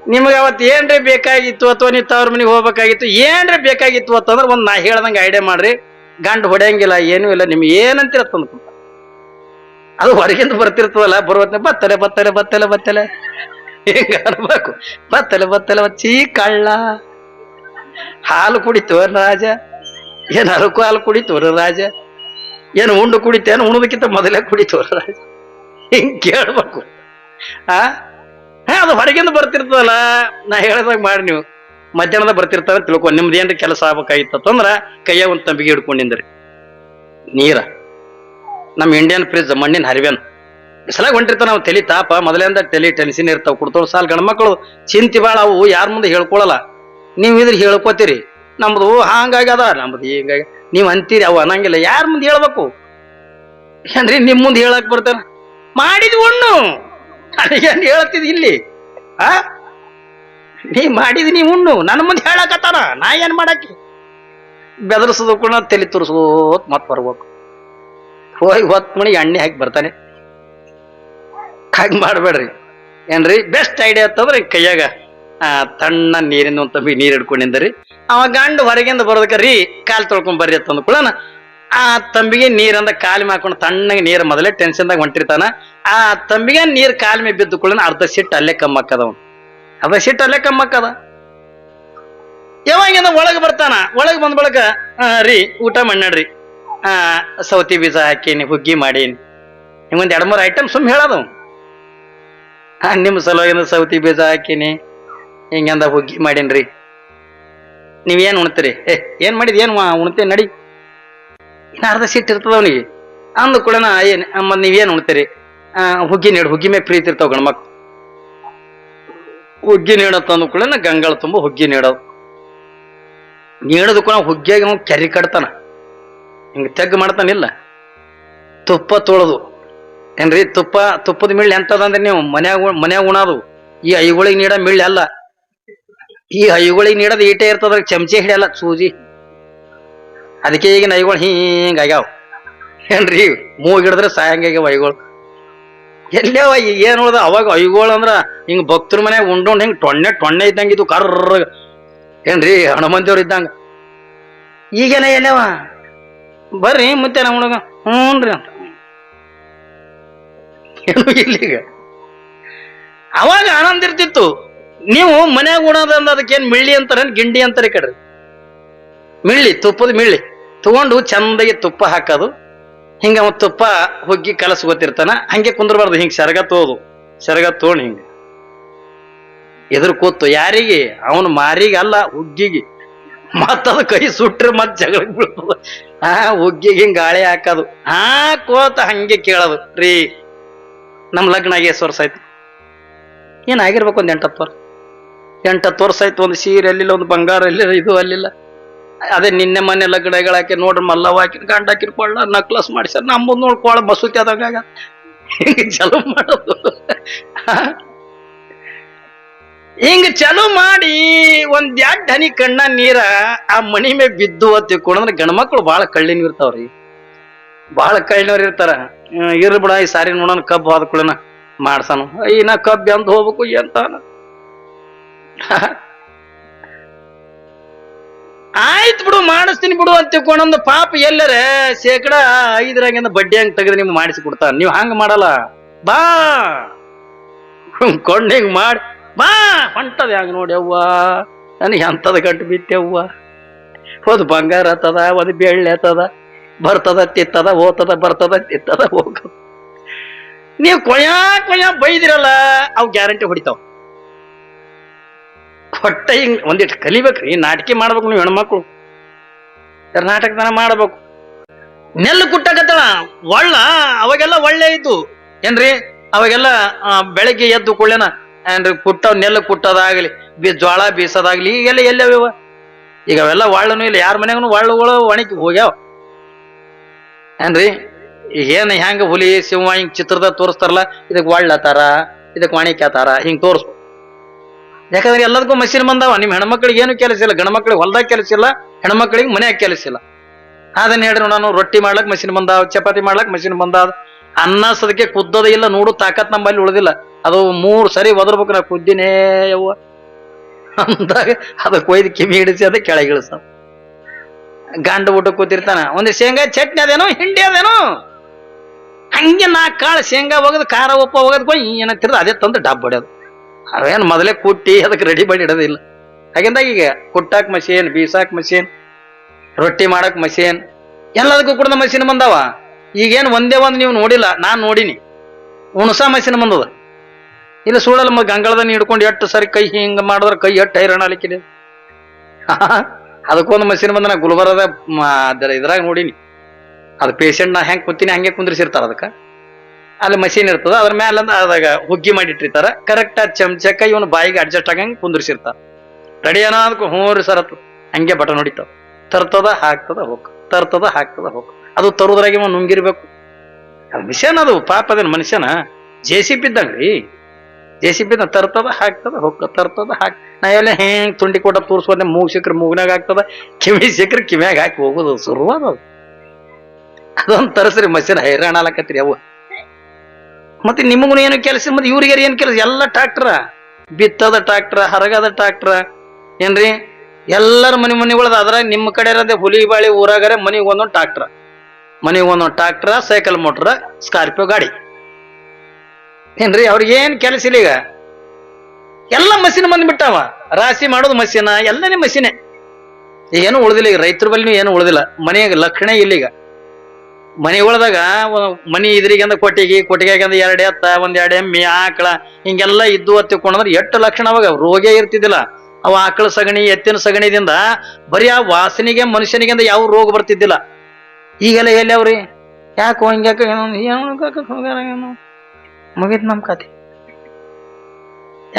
ನಿಮ್ಗೆ ಅವತ್ತು ಏನ್ರಿ ಬೇಕಾಗಿತ್ತು ಅಥವಾ ನೀವು ತವ್ರ ಮನೆಗೆ ಹೋಗ್ಬೇಕಾಗಿತ್ತು ಏನ್ರಿ ಬೇಕಾಗಿತ್ತು ಅಂತಂದ್ರೆ ಒಂದು ನಾ ಹೇಳ್ದಂಗೆ ಐಡಿಯಾ ಮಾಡ್ರಿ ಗಂಡು ಹೊಡೆಯಂಗಿಲ್ಲ ಏನೂ ಇಲ್ಲ ನಿಮ್ಗೆ ಏನಂತೀರ ತಂದ್ಕೊಂತ ಅದು ಹೊರಗಿಂದ ಬರ್ತಿರ್ತದಲ್ಲ ಬರುವತ್ತ ಬತ್ತಲೆ ಹಿಂಗ ಅನ್ಬೇಕು ಬತ್ತಲೆ ಚೀ ಕಳ್ಳ ಹಾಲು ಕುಡಿತವ ರಾಜ ಏನ್ ಹರಕು ಹಾಲು ಕುಡಿತವ್ರ ರಾಜ ಏನು ಉಂಡು ಕುಡಿತೇನು ಉಣದಕ್ಕಿಂತ ಮೊದಲೇ ಕುಡಿತವ್ರ ರಾಜ ಹಿಂಗ್ ಕೇಳ್ಬೇಕು ಆ ಅದು ಹೊರಗಿಂದ ಬರ್ತಿರ್ತದಲ್ಲ, ನಾ ಹೇಳ್ದಾಗ ಮಾಡಿ ನೀವು ಮಧ್ಯಾಹ್ನದ ಬರ್ತಿರ್ತಾರ ತಿಳ್ಕೊ. ನಿಮ್ದು ಏನ್ರಿ ಕೆಲಸ ಆಗ್ಬೇಕಾಗಿತ್ತಂದ್ರ ಕೈಯಾಗ ಒಂದು ತಂಬಿಗೆ ಹಿಡ್ಕೊಂಡಿಂದ್ರಿ ನೀರ. ನಮ್ ಇಂಡಿಯನ್ ಫ್ರಿಜ್ ಮಣ್ಣಿನ ಹರಿವೇನ್ ಬಿಸಲಾಗ ಹೊಂಟಿರ್ತಾವ. ನಾವು ತಲಿ ತಾಪ ಮೊದಲಿಂದ ತಲಿ ಟೆನ್ಷನ್ ಇರ್ತಾವ. ಕೊಡ್ತಾವ ಸಾಲ ಗಂಡ್ಮಕ್ಳು ಚಿಂತಿ ಬಾಳ, ಅವು ಯಾರ ಮುಂದೆ ಹೇಳ್ಕೊಳಲ್ಲ. ನೀವ್ ಇದ್ರ ಹೇಳ್ಕೊತೀರಿ ನಮ್ದು ಹಂಗಾಗ್ಯದ ನಮ್ದು ಹಿಂಗಾಗಿ ನೀವ್ ಅಂತೀರಿ, ಅವು ಅನ್ನಂಗಿಲ್ಲ. ಯಾರ ಮುಂದೆ ಹೇಳ್ಬೇಕು ಏನ್ರಿ? ನಿಮ್ ಮುಂದೆ ಹೇಳಕ್ ಬರ್ತಾರ ಮಾಡಿದ್ ಉಣ್ಣು ಏನ್ ಹೇಳ್ತಿದ್ ಇಲ್ಲಿ? ಆ ನೀ ಮಾಡಿದ್ ನೀ ಉಣ್ಣು, ನನ್ನ ಮುಂದೆ ಹೇಳಕತ್ತಾನ, ನಾ ಏನ್ ಮಾಡಾಕಿ? ಬೆದರ್ಸೋದು ಕೂಡ ತಲೆ ತುರ್ಸೋತ್ ಮತ್ ಬರ್ಬೇಕು. ಹೋಗಿ ಹೊತ್ ಮಣಿಗೆ ಎಣ್ಣೆ ಹಾಕಿ ಬರ್ತಾನೆ. ಹಾಗೆ ಮಾಡ್ಬೇಡ್ರಿ ಏನ್ರಿ. ಬೆಸ್ಟ್ ಐಡಿಯಾ ಅಂತಂದ್ರೆ ಕೈಯಾಗ ತಣ್ಣ ನೀರಿನ ಒಂದು ತಂಬಿ ನೀರ್ ಹಿಡ್ಕೊಂಡಿಂದ್ರಿ. ಅವ ಗಂಡು ಹೊರಗಿಂದ ಬರೋದಕ್ಕೆ ರೀ ಕಾಲ್ ತೊಳ್ಕೊಂಡ್ ಬರ್ರಿ ಅಂತಂದ್ ಕೂಡ ಆ ತಂಬಿಗೆ ನೀರಂದ ಕಾಲಿ ಮಾಡ್ಕೊಂಡು ತಣ್ಣಗೆ ನೀರು ಮೊದಲೇ ಟೆನ್ಷನ್ದಾಗ ಹೊಂಟಿರ್ತಾನ. ಆ ತಂಬಿಗೆ ನೀರ್ ಕಾಲ್ ಮೇ ಬಿದ್ದು ಕೂಡ ಅರ್ಧ ಸಿಟ್ಟು ಅಲ್ಲೇ ಕಮ್ಮಕ್ಕದ. ಅರ್ಧ ಸಿಟ್ಟು ಅಲ್ಲೇ ಕಮ್ಮಕ್ಕದ. ಯಾವಾಗಿಂದ ಒಳಗೆ ಬರ್ತಾನ, ಒಳಗೆ ಬಂದ ಬಳಕ ರೀ ಊಟ ಮಾಡ್ರಿ, ಸೌತಿ ಬೀಜ ಹಾಕೀನಿ, ಹುಗ್ಗಿ ಮಾಡೀನಿ, ನಿಮ್ಗೊಂದ್ 2-3 ಐಟಮ್ ಸುಮ್ ಹೇಳೋದು. ನಿಮ್ ಸಲುವಾಗಿಂದ ಸೌತಿ ಬೀಜ ಹಾಕಿನಿ, ಹಿಂಗಂದ ಹುಗ್ಗಿ ಮಾಡೀನ್ರಿ, ನೀವೇನ್ ಉಣ್ತೀರಿ? ಏನ್ ಮಾಡಿದ್ ಏನ್ ಉಣ್ತೇನೆ ನಡಿ. ಇನ್ನ ಅರ್ಧ ಸಿಟ್ಟು ಇರ್ತದ ಅವನಿಗೆ. ಅಂದ ಕೂಡ ಏನ್ ಮತ್ ನೀವೇನ್ ಉಣ್ತೀರಿ? ಹುಗ್ಗಿ ನೀಡು. ಹುಗ್ಗಿ ಮೇ ಪ್ರೀತಿ ಇರ್ತಾವ ಗಂಡ್ಮಕ್ಳು. ಹುಗ್ಗಿ ನೀಡತ್ತಂದ ಕೂಡ ಗಂಗಾಳ ತುಂಬ ಹುಗ್ಗಿ ನೀಡೋದು. ನೀಡೋದು ಕೂಡ ಹುಗ್ಗಿಯಾಗಿ ಅವ್ನು ಕೆರಿ ಕಡ್ತಾನ, ಹಿಂಗ ತೆಗ್ ಮಾಡ್ತಾನಿಲ್ಲ. ತುಪ್ಪ ತೊಳೆದು ಏನ್ರಿ, ತುಪ್ಪದ ಮಿಳ್ಳಿ ಎಂತದಂದ್ರೆ ನೀವು ಮನ್ಯಾಗ ಉಣೋದು. ಈ ಐಗಳಿಗೆ ನೀಡ ಮಿಳ್ಳಿ ಅಲ್ಲ. ಈ ಐಗಳಿಗೆ ನೀಡೋದು ಈಟೆ ಇರ್ತದ, ಚಮಚೆ ಹಿಡಿಯಲ್ಲ, ಸೂಜಿ. ಅದಕ್ಕೆ ಈಗಿನ ಐಗಳು ಹಿಂಗಾಗ್ಯಾವ ಏನ್ರಿ. ಮೂಗಿಡಿದ್ರೆ ಸಾಯಂಗಾಗ್ಯಾವ ಐಗಳು. ಎಲ್ಲೇವ ಏನ್ ಉಳ್ದ? ಅವಾಗ ಐಗಳು ಅಂದ್ರ ಹಿಂಗ್ ಭಕ್ತರ ಮನ್ಯಾಗ ಉಂಡ್ ಹಿಂಗ್ ಟೊಣ್ಣೆ ಇದ್ದಂಗ ಇದು ಕರ್ರ ಏನ್ರಿ, ಹನುಮಂತಿಯವ್ರು ಇದ್ದಂಗ. ಈಗೇನ ಎಲ್ಲವ ಬರ್ರಿ ಮತ್ತೆ ನಮ್ಮ ಹುಡುಗ ಹ್ಞೂನ್ರಿ ಅಂತ ಏನು ಇಲ್ಲೀಗ. ಅವಾಗ ಆನಂದ ಇರ್ತಿತ್ತು. ನೀವು ಮನ್ಯಾಗ ಉಣೋದಂದ ಅದಕ್ಕೇನ್ ಮಿಳ್ಳಿ ಅಂತಾರ, ಗಿಂಡಿ ಅಂತಾರೆ ಕಡ್ರಿ. ಮಿಳ್ಳಿ, ತುಪ್ಪದ ಮಿಳ್ಳಿ ತಗೊಂಡು ಚಂದಾಗಿ ತುಪ್ಪ ಹಾಕೋದು. ಹಿಂಗ ಅವ ತುಪ್ಪ ಹುಗ್ಗಿ ಕಲಸ್ ಗೊತ್ತಿರ್ತಾನ, ಹಂಗೆ ಕುಂದ್ರಬಾರ್ದು. ಹಿಂಗ ಸೆರಗ ತೋಣ್ ಹಿಂಗ ಎದುರು ಕೂತು ಯಾರಿಗೆ? ಅವನು ಮಾರಿಗೆ ಅಲ್ಲ, ಹುಗ್ಗಿಗೆ. ಮತ್ತದ ಕೈ ಸುಟ್ರೆ ಮತ್ ಜಗಳಕ್ಕೆ ಬೀಳ್ತದ. ಹುಗ್ಗಿಗೆ ಹಿಂಗ ಗಾಳಿ ಹಾಕೋದು, ಕೋತ ಹಂಗೆ ಕೇಳೋದು. ರೀ ನಮ್ ಲಗ್ನ ಆಗಿ ಎಷ್ಟು ವರ್ಷ ಆಯ್ತು? ಏನಾಗಿರ್ಬೇಕು ಒಂದ್ 8-10 ವರ್ಷ ಆಯ್ತು. ಒಂದು ಸೀರೆ ಅಲ್ಲಿಲ್ಲ, ಒಂದು ಬಂಗಾರ ಅಲ್ಲಿಲ್ಲ, ಇದು ಅಲ್ಲಿಲ್ಲ. ಅದೇ ನಿನ್ನೆ ಮನೆ ಲಗ್ನಗಳಾಕಿ ನೋಡ್ರಿ, ಮಲ್ಲವ್ ಹಾಕಿ ಗಂಡ ಹಾಕಿರ್ಕೊಳ್ಳ ನಕ್ಲಸ್ ಮಾಡಿಸ್ಯಾರ. ನಮ್ಮದ್ ನೋಡ್ಕೊಳ್ಳ ಮಸೂತಿ ಆದಾಗ ಹಿಂಗ ಚಲೋ ಮಾಡೋದು. ಹಿಂಗ ಚಲೋ ಮಾಡಿ ಒಂದ್ 2 ಹನಿ ಕಣ್ಣ ನೀರ ಆ ಮಣಿ ಮೇ ಬಿದ್ದು ತಿಳ್ಕೊಂಡ್ರೆ ಗಂಡ್ಮಕ್ಳು ಬಾಳ ಕಳ್ಳಿನವ್ ಇರ್ತಾವ್ರಿ, ಬಾಳ ಕಳ್ಳಿನವ್ರು ಇರ್ತಾರ. ಇರ್ ಬಿಡ, ಈ ಸಾರಿ ನೋಡೋಣ ಕಬ್ಬು ಆದ ಕುಳನ ಮಾಡ್ಸಾನು, ನಾ ಕಬ್ಬು ಅಂತ ಹೋಗ್ಬೇಕು ಅಂತ. ಆಯ್ತು ಬಿಡು, ಮಾಡಿಸ್ತೀನಿ ಬಿಡು ಅಂತ ತಿಳ್ಕೊಂಡೊಂದು ಪಾಪ ಎಲ್ಲರ 5% ಬಡ್ಡಿ ಹಂಗ ತೆಗೆದು ನಿಮ್ಗೆ ಮಾಡಿಸಿ ಕೊಡ್ತಾರ. ನೀವ್ ಹಂಗ ಮಾಡಲ್ಲ. ಬಾ ಕೊಂಡ್ ಹಿಂಗ್ ಮಾಡಿ ಬಾ ಹೊಂಟದ ಹಂಗ ನೋಡಿ. ಅವ್ವ ನನಗೆ ಎಂತದ ಗಂಟು ಬಿತ್ತವ್ವ. ಒಂದು ಬಂಗಾರ ಆತದ, ಒಂದು ಬೆಳ್ಳಿ ಆತದ, ಬರ್ತದ ತಿತ್ತದ ಹೋಗ್ತದ, ಬರ್ತದ ತಿತ್ತದ ಹೋಗ್ತದ. ನೀವು ಕೊಯ್ಯ ಬೈದಿರಲ್ಲ, ಅವು ಗ್ಯಾರಂಟಿ ಹೊಡಿತಾವ. ಹೊಟ್ಟ ಹಿಂಗ್ ಒಂದಿಟ್ಟು ಕಲಿಬೇಕ್ರಿ, ನಾಟಕಿ ಮಾಡ್ಬೇಕು. ನೀವು ಹೆಣ್ಮಕ್ಳು ನಾಟಕದನ ಮಾಡ್ಬೇಕು. ನೆಲ್ಲು ಕುಟ್ಟಕತ್ತಳ ಒಳ್ಳ, ಅವಾಗೆಲ್ಲ ಒಳ್ಳೆ ಇತ್ತು ಏನ್ರಿ. ಅವಾಗೆಲ್ಲ ಬೆಳಗ್ಗೆ ಎದ್ದು ಕೊಳ್ಳೇನ ಏನ್ರಿ ಕುಟ್ಟವ್, ನೆಲ್ಲು ಕುಟ್ಟೋದಾಗ್ಲಿ, ಜೋಳ ಬೀಸೋದಾಗ್ಲಿ, ಈಗೆಲ್ಲ ಎಲ್ಲವ್ಯವ. ಈಗ ಅವೆಲ್ಲ ಒಳ್ಳನು ಇಲ್ಲ, ಯಾರ ಮನ್ಯಾಗನು ಒಳ್ಳುಗಳು ಒಣಗಿ ಹೋಗ್ಯಾವ ಏನ್ರಿ. ಏನ್ ಹೆಂಗ ಹುಲಿ ಸಿಂಹ ಹಿಂಗ್ ಚಿತ್ರದಾಗ ತೋರಿಸ್ತಾರಲ್ಲ, ಇದಕ್ ಒಳ್ಳತಾರ, ಇದಕ್ ಒಣಿಕ್ಯಾತಾರ, ಹಿಂಗ್ ತೋರಿಸ್ಬೇಕು. ಯಾಕಂದ್ರೆ ಎಲ್ಲದಕ್ಕೂ ಮಷೀನ್ ಬಂದಾವ. ನಿಮ್ ಹೆಣ್ಮಕ್ಳಿಗೆ ಏನು ಕೆಲಸ ಇಲ್ಲ, ಗಂಡ ಮಕ್ಳಿಗೆ ಹೊಲ್ದಾಗ ಕೆಲಸ ಇಲ್ಲ, ಹೆಣ್ಮಕ್ಳಿಗೆ ಮನ್ಯಾಗ ಕೆಲಸ ಇಲ್ಲ. ಅದನ್ನ ಹೇಳ್ರಿ, ನಾನು ರೊಟ್ಟಿ ಮಾಡ್ಲಕ್ ಮಷೀನ್ ಬಂದಾವ, ಚಪಾತಿ ಮಾಡ್ಲಕ್ ಮಷೀನ್ ಬಂದಾವ. ಅನ್ನ ಸದಕ್ಕೆ ಕುದ್ದದ ಇಲ್ಲ, ನೋಡು ತಾಕತ್ ನಮ್ಮಲ್ಲಿ ಉಳಿದಿಲ್ಲ. ಅದು 3 ಸರಿ ಒದರ್ಬೇಕು. ನಾ ಕುದ್ದಿನೇ ಯವ್ವ ಅಂದಾಗ ಅದಕ್ಕೆ ಕೊಯ್ದು ಕಿವಿ ಹಿಡಿಸಿ ಅದ ಕೆಳಗೆ ಇಳಿಸ. ಗಂಡ ಊಟ ಕೂತಿರ್ತಾನ, ಒಂದು ಶೇಂಗಾ ಚಟ್ನಿ ಅದೇನೋ, ಹಿಂಡಿ ಅದೇನೋ, ಹಂಗೆ 4 ಕಾಳು ಶೇಂಗಾ ಹೋಗೋದು, ಖಾರ ಉಪ್ಪ ಹೋಗೋದು, ಏನಂತಿರೋದು ಅದೇ ತಂದು ಡಬ್ ಹೊಡ್ಯೋದು. ಅವೇನು ಮೊದಲೇ ಕುಟ್ಟಿ ಅದಕ್ಕೆ ರೆಡಿ ಮಾಡಿ ಇಡೋದಿಲ್ಲ. ಹಾಗಿಂದಾಗ ಈಗ ಕುಟ್ಟಾಕ್ ಮಷೀನ್, ಬೀಸಾಕ್ ಮಷೀನ್, ರೊಟ್ಟಿ ಮಾಡಕ್ ಮಷೀನ್, ಎಲ್ಲದಕ್ಕೂ ಕೂಡ ಮಷೀನ್ ಬಂದಾವ. ಈಗೇನು ಒಂದೇ ಒಂದು ನೀವು ನೋಡಿಲ್ಲ, ನಾನ್ ನೋಡಿನಿ. ಉಣಸ ಮಷೀನ್ ಬಂದದ. ಇಲ್ಲ ಸುಳಲ್ಲ ಗಂಗಳದನ್ನ ಹಿಡ್ಕೊಂಡು ಎಟ್ಟು ಸರಿ ಕೈ ಹಿಂಗ ಮಾಡಿದ್ರೆ ಕೈ ಎಟ್ಟು ಹೈರಾಣ ಅಲಿಕ್ಕಿದೆ. ಅದಕ್ಕೊಂದು ಮಷಿನ್ ಬಂದ ನಾ ಗುಲ್ಬರ್ಗದ ಇದ್ರಾಗ ನೋಡಿನಿ. ಅದು ಪೇಷಂಟ್ ನಾ ಹೆಂಗ್ ಕೂತೀನಿ ಹಂಗೆ ಕುಂದ್ರಿಸಿರ್ತಾರ. ಅದಕ್ಕೆ ಅಲ್ಲಿ ಮಷೀನ್ ಇರ್ತದ, ಅದ್ರ ಮೇಲೆ ಅದಾಗ ಹುಗ್ಗಿ ಮಾಡಿಟ್ಟಿರ್ತಾರ. ಕರೆಕ್ಟ್ ಆಗಿ ಚಮಚಕ್ಕ ಇವನು ಬಾಯಿಗೆ ಅಡ್ಜಸ್ಟ್ ಆಗಂಗೆ ಕುಂದ್ರಿಸಿರ್ತಾರ. ರೆಡಿ ಏನೋ ಅದಕ್ಕೆ ಹ್ಞೂ ಸರ್ ಹಂಗೆ ಬಟನ್ ಹೊಡಿತಾವ. ತರ್ತದ ಹಾಕ್ತದ ಹೋಗ್, ತರ್ತದ ಹಾಕ್ತದ ಹೋಗ್. ಅದು ತರುದ್ರಾಗ ಇವ ನುಂಗಿರ್ಬೇಕು. ಅದು ಮಿಷನ್, ಅದು ಪಾಪ ಅದೇನು ಮನುಷ್ಯನ JCB ಇದ್ದಂಗ್ರಿ. JCB ತರ್ತದ ಹಾಕ್ತದ ಹೋಗ್, ತರ್ತದ ಹಾಕ್. ನಾ ಎಲ್ಲ ಹೆಂಗ್ ತುಂಡಿ ಕೊಟ್ಟ ತೋರ್ಸೋದೆ. ಮೂಗ್ ಸಿಕ್ಕ್ರೆ ಮೂಗ್ನಾಗ ಆಗ್ತದ, ಕಿವಿ ಸಿಕ್ಕ್ರೆ ಕಿವ್ಯಾಗ ಹಾಕಿ ಹೋಗೋದು ಶುರುವಾದ. ಅದೊಂದು ತರಸ್ರಿ ಮಷಿನ್ ಹೈರಾಣ ಆಲಕತ್ರಿ ಅವು. ಮತ್ತೆ ನಿಮಗೂ ಏನು ಕೆಲಸ, ಮತ್ತೆ ಇವ್ರಿಗೆ ಏನ್ ಕೆಲಸ? ಎಲ್ಲ ಟ್ರಾಕ್ಟರ್, ಬಿತ್ತದ ಟ್ರಾಕ್ಟರ್, ಹರಗದ ಟ್ರಾಕ್ಟರ್ ಏನ್ರಿ. ಎಲ್ಲರ ಮನೆಗಳದ. ಅದ್ರಾಗ ನಿಮ್ಮ ಕಡೆ ಇರೋದೇ ಹುಲಿ ಬಾಳಿ ಊರಾಗರೆ ಮನಿಗೆ ಒಂದೊಂದು ಟ್ರಾಕ್ಟರ್, ಮನಿಗೆ ಒಂದೊಂದು ಟ್ರಾಕ್ಟರ್, ಸೈಕಲ್ ಮೋಟ್ರ, ಸ್ಕಾರ್ಪಿಯೋ ಗಾಡಿ ಏನ್ರಿ. ಅವ್ರಿಗೆ ಏನ್ ಕೆಲಸ ಇಲ್ಲ. ಈಗ ಎಲ್ಲ ಮಷಿನ್ ಬಂದ್ಬಿಟ್ಟಾವ. ರಾಶಿ ಮಾಡೋದು ಮಷಿನ, ಎಲ್ಲನೇ ಮಷಿನೇ. ಏನು ಉಳ್ದಿಲ್ಲ ಈಗ ರೈತರ ಬಳಿ, ಏನು ಉಳ್ದಿಲ್ಲ. ಮನೆಯಾಗ ಲಕ್ಷಣ ಇಲ್ಲ ಈಗ. ಮನೆಗಳದಾಗ ಮನಿ ಇದ್ರಿಗಂದ ಕೊಟ್ಟಿಗೆಗಂದ 2 ಎತ್ತ, 1 2 ಎಮ್ಮಿ, ಆಕಳ ಹಿಂಗೆಲ್ಲ ಇದ್ದು ಹತ್ತಿಕೊಂಡ್ರೆ ಎಷ್ಟು ಲಕ್ಷಣ. ಅವಾಗ ರೋಗೇ ಇರ್ತಿದ್ದಿಲ್ಲ. ಅವ ಆಕಳ ಸಗಣಿ, ಎತ್ತಿನ ಸಗಣಿದಿಂದ ಬರೀ ಆ ವಾಸನೆಗೆ ಮನುಷ್ಯನಿಗಿಂದ ಯಾವ ರೋಗ ಬರ್ತಿದ್ದಿಲ್ಲ. ಈಗೆಲ್ಲ ಎಲ್ಲಿ ಅವ್ರಿ? ಯಾಕೋ ಹಿಂಗ್ಯಾಕ ಏನು ಮುಗಿತ್ ನಮ್ ಕತೆ.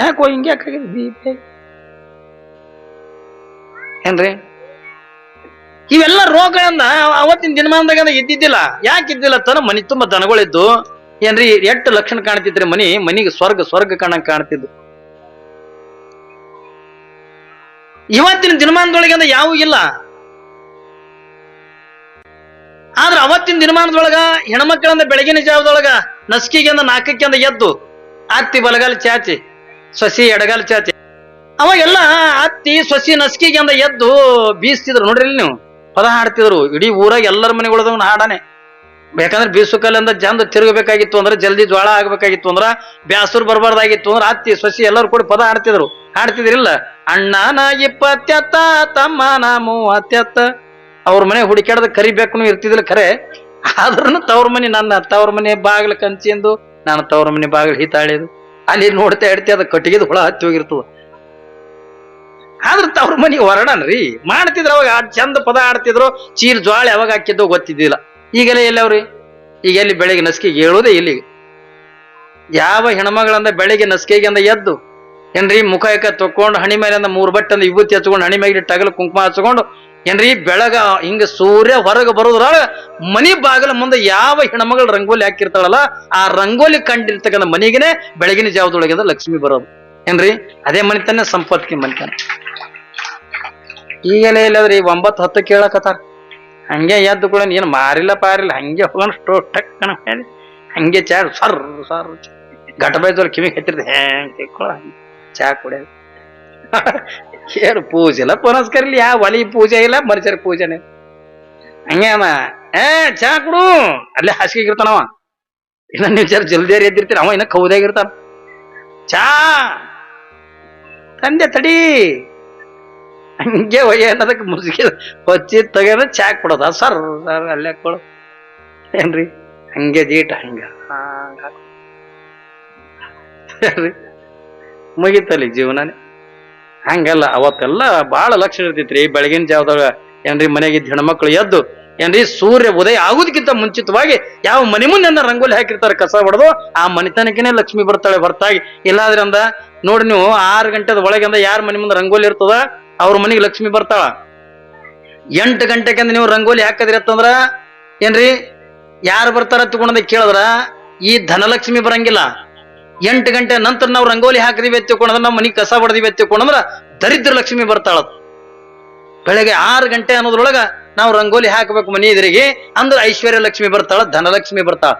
ಯಾಕೋ ಹಿಂಗ್ಯಾಕ ಏನ್ರಿ? ಇವೆಲ್ಲ ರೋಗಗಳಿಂದ ಅವತ್ತಿನ ದಿನಮಾನದಾಗ ಇದ್ದಿದ್ದಿಲ್ಲ. ಯಾಕೆ ಇದ್ದಿಲ್ಲ ತನ ಮನಿ ತುಂಬಾ ದನಗಳಿದ್ದು ಏನ್ರಿ. ಎಷ್ಟು ಲಕ್ಷಣ ಕಾಣ್ತಿದ್ರಿ ಮನಿಗೆ ಸ್ವರ್ಗ ಕಾಣ್ತಿದ್ದು. ಇವತ್ತಿನ ದಿನಮಾನದೊಳಗೆ ಯಾವೂ ಇಲ್ಲ. ಆದ್ರೆ ಅವತ್ತಿನ ದಿನಮಾನದೊಳಗ ಹೆಣ್ಮಕ್ಳಂದ ಬೆಳಗಿನ ಜಾವದೊಳಗ ನಸ್ಕಿಗೆಂದ 4ಕ್ಕೆ ಎದ್ದು ಅತ್ತಿ ಬಲಗಾಲ ಚಾಚಿ, ಸೊಸಿ ಎಡಗಾಲ ಚಾಚಿ, ಅವಾಗೆಲ್ಲ ಅತ್ತಿ ಸೊಸಿ ನಸ್ಕಿಗೆಂದ ಎದ್ದು ಬೀಸ್ತಿದ್ರು. ನೋಡ್ರಿ ನೀವು, ಪದ ಹಾಡ್ತಿದ್ರು. ಇಡೀ ಊರಾಗ ಎಲ್ಲರ ಮನೆಗಳದವನ್ನ ಹಾಡಾನೆ. ಬೇಕಂದ್ರೆ ಬೀಸುಕಲ್ಲಿಂದ ಜಂದ ತಿರುಗಬೇಕಾಗಿತ್ತು ಅಂದ್ರೆ, ಜಲ್ದಿ ಜ್ವಾಳ ಆಗ್ಬೇಕಾಗಿತ್ತು ಅಂದ್ರ, ಬ್ಯಾಸೂರ್ ಬರ್ಬಾರ್ದಾಗಿತ್ತು ಅಂದ್ರೆ ಅತ್ತಿ ಸೊಸಿ ಎಲ್ಲರೂ ಕೂಡ ಪದ ಹಾಡ್ತಿದ್ರಿಲ್ಲ. ಅಣ್ಣನ 20 ತಮ್ಮನ 30. ಅವ್ರ ಮನೆ ಹುಡುಕ್ಯಾಡದ ಕರಿಬೇಕು ಇರ್ತಿದಿಲ್ಲ ಖರೆ. ಆದ್ರೂ ತವ್ರ ಮನೆ, ನನ್ನ ತವ್ರ ಮನೆ ಬಾಗಿಲು ಕಂಚಿಂದು, ನಾನು ತವ್ರ ಮನೆ ಬಾಗಿಲು ಹಿತಾಳಿದು. ಅಲ್ಲಿ ನೋಡ್ತಾ ಇಡ್ತಿ, ಅದ ಕಟ್ಟಿಗೆದು ಹುಳ ಹತ್ತಿ ಹೋಗಿರ್ತದ. ಆದ್ರ ತವ್ರ ಮನಿ ಹೊರಡನ್ರಿ ಮಾಡ್ತಿದ್ರು. ಅವಾಗ ಚಂದ ಪದ ಆಡ್ತಿದ್ರು. ಚೀರ್ ಜ್ವಾಳ ಯಾವಾಗ ಹಾಕಿದ್ದೋ ಗೊತ್ತಿದ್ದಿಲ್ಲ. ಈಗೆಲ್ಲ ಎಲ್ಲಿ ಅವ್ರಿ? ಈಗ ಎಲ್ಲಿ ಬೆಳಿಗ್ಗೆ ನಸ್ಕಿಗೆ ಹೇಳೋದೇ ಇಲ್ಲಿಗೆ. ಯಾವ ಹೆಣ್ಮಗಳಂದ ಬೆಳಿಗ್ಗೆ ನಸ್ಕಿಗೆಂದ ಎದ್ದು ಏನ್ರಿ ಮುಖ ತಕೊಂಡು ಹಣಿ ಮೇಲಿಂದ 3 ಬಟ್ಟಂದ ವಿಭೂತಿ ಹಚ್ಕೊಂಡು, ಹಣಿ ಮೇಲೆ ಟಗಲು ಕುಂಕುಮ ಹಚ್ಕೊಂಡು ಏನ್ರಿ ಬೆಳಗ ಹಿಂಗ ಸೂರ್ಯ ಹೊರಗೆ ಬರೋದ್ರಾಗ ಮನಿ ಬಾಗಿಲ ಮುಂದೆ ಯಾವ ಹೆಣ್ಮಗಳು ರಂಗೋಲಿ ಹಾಕಿರ್ತಾಳಲ್ಲ, ಆ ರಂಗೋಲಿ ಕಂಡಿರ್ತಕ್ಕಂಥ ಮನಿಗೆನೆ ಬೆಳಗಿನ ಜಾವದೊಳಗಿಂದ ಲಕ್ಷ್ಮಿ ಬರೋದು ಏನ್ರಿ. ಅದೇ ಮನಿತನ ಸಂಪತ್ತಿ ಮನಿತನ. ಈಗೆಲ್ಲ ಎಲ್ಲಾದ್ರಿ 9 10 ಕೇಳಕತ್ತಾರ. ಹಂಗೆ ಎದ್ದು ಕೂಡ ಏನು ಮಾರಿಲ್ಲ ಪಾರಿಲ್ಲ, ಹಂಗೆ ಹೋಗೋಣ ಟಕ್ ಕಣ ಹೇಳಿ ಹಂಗೆ ಚಾ ಸರ್ ಘಟಬಾಯ್ದವ್ರು ಕಿವಿ ಹತ್ತಿರ್ದೆ ಚಾ ಕುಡಿಯೋದು. ಏನು ಪೂಜೆ ಇಲ್ಲ, ಪುನಸ್ಕಾರ ಇಲ್ಲ, ಯಾವ ಒಲಿ ಪೂಜೆ ಇಲ್ಲ, ಮನುಷ್ಯರ ಪೂಜೆನೆ. ಹಂಗೇನ ಚಾ ಕುಡು, ಅಲ್ಲೇ ಹಾಸಿಗೆಗಿರ್ತಾನವ. ಇನ್ನ ನೀವು ಜಲ್ದಿಯಾರಿ ಎದ್ದಿರ್ತೀರ, ಅವ ಇನ್ನ ಕೌದಾಗಿರ್ತಾನ. ಚಾ ತಂದೆ ತಡಿ, ಹಂಗೆ ಒಯ್ಯ ಅನ್ನೋದಕ್ಕೆ ಮುಸುಕಿ ಹೊಚ್ಚಿ ತೆಗೆದ ಚಾ ಕೊಡೋದ ಸರ್ ಅಲ್ಲೇ ಕೊಡು ಏನ್ರಿ. ಹಂಗೆ ಜೀಟ ಹಂಗ ಮುಗಿತಲ್ಲಿ ಜೀವನನೇ. ಹಂಗಲ್ಲ, ಅವತ್ತೆಲ್ಲ ಬಹಳ ಲಕ್ಷಣ ಇರ್ತೈತ್ರಿ. ಬೆಳಗಿನ ಜಾವದಾಗ ಏನ್ರಿ ಮನೆಗಿದ್ದ ಹೆಣ್ಮಕ್ಳು ಎದ್ದು ಏನ್ರಿ ಸೂರ್ಯ ಉದಯ ಆಗುದಕ್ಕಿಂತ ಮುಂಚಿತವಾಗಿ ಯಾವ ಮನೆ ಮುಂದೆ ರಂಗೋಲಿ ಹಾಕಿರ್ತಾರೆ ಕಸ ಹೊಡೆದು, ಆ ಮನೆತನಕ್ಕೇನೆ ಲಕ್ಷ್ಮಿ ಬರ್ತಾಳೆ ಹೊರತಾಗಿ. ಇಲ್ಲಾದ್ರೆ ಅಂದ ನೋಡಿ ನೀವು 6 ಗಂಟೆದ ಒಳಗಿಂದ ಯಾರ ಮನೆ ಮುಂದೆ ರಂಗೋಲಿ ಇರ್ತದ ಅವ್ರ ಮನೆಗೆ ಲಕ್ಷ್ಮಿ ಬರ್ತಾಳ. 8 ಗಂಟೆಗೆ ನೀವು ರಂಗೋಲಿ ಹಾಕದಿರತ್ತಂದ್ರ ಏನ್ರಿ ಯಾರು ಬರ್ತಾರ ತಗೊಂಡ ಕೇಳಿದ್ರ ಈ ಧನಲಕ್ಷ್ಮಿ ಬರಂಗಿಲ್ಲ. 8 ಗಂಟೆ ನಂತರ ನಾವು ರಂಗೋಲಿ ಹಾಕದಿವಿ ಎತ್ತಿಕೊಂಡ್ರ, ನಾವು ಮನಿಗೆ ಕಸ ಹೊಡೆದಿವಿ ಎತ್ತಿಕೊಂಡ್ರ ದರಿದ್ರ ಲಕ್ಷ್ಮಿ ಬರ್ತಾಳ. ಬೆಳಗ್ಗೆ 6 ಗಂಟೆ ಅನ್ನೋದ್ರೊಳಗ ನಾವು ರಂಗೋಲಿ ಹಾಕಬೇಕು ಮನಿ ಎದುರಿಗೆ ಅಂದ್ರೆ ಐಶ್ವರ್ಯ ಲಕ್ಷ್ಮಿ ಬರ್ತಾಳ, ಧನಲಕ್ಷ್ಮಿ ಬರ್ತಾಳ.